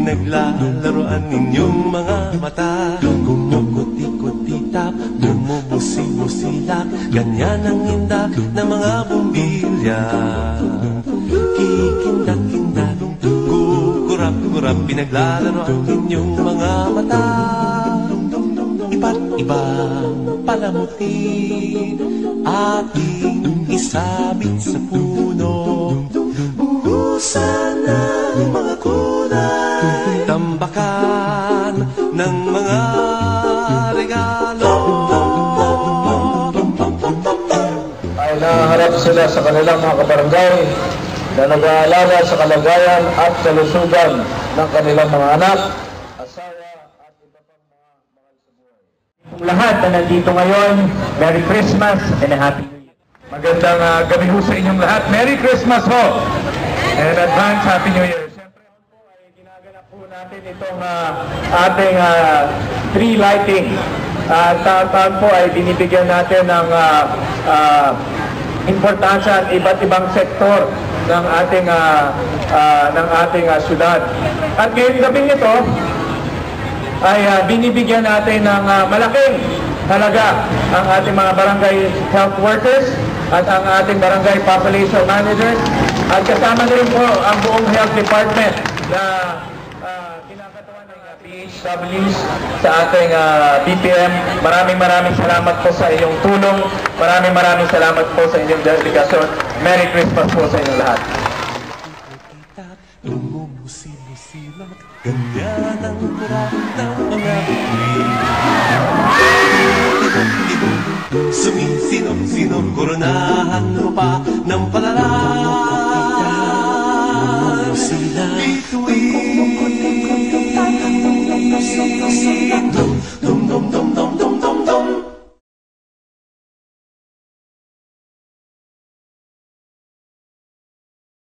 Pinaglalaroan ninyong mga mata. Kumukuti-kutitap, bumubusi-busilak, ganyan ang indak ng mga bumbilya. Kikindak-kindak, kukurap-kurap, pinaglalaroan ninyong mga mata. Iba't ibang palamuti ating isabit sa puno. Buhusan ng mga kulay, tambakan ng mga regalo. Ay naharap sila sa kanilang mga kabarangay na nag-aalala sa kalagayan at kalusugan ng kanilang mga anak, asawa at iba pang mga mahal sa buhay. Lahat na nandito ngayon, Merry Christmas and a Happy New Year. Magandang gabi ho sa inyong lahat. Merry Christmas ho! And advance Happy New Year. Siyempre po ay ginaganap po natin itong ating tree lighting. Taon po ay binibigyan natin ng importansya at iba't ibang sektor ng ating syudad. At ngayong gabi nito ay binibigyan natin ng malaking halaga ang ating mga barangay health workers at ang ating barangay population managers at kasama na rin po ang buong health department na kinakatawan ng PHWs sa ating BPM. Maraming salamat po sa inyong tulong. Maraming salamat po sa inyong dedikasyon. Merry Christmas po sa inyong lahat. Bumubusi-busilak, ganyan ang kurap ng mga bumbilya. Sumisinop-sinop, koronahan mo pa ng palalang. Bituin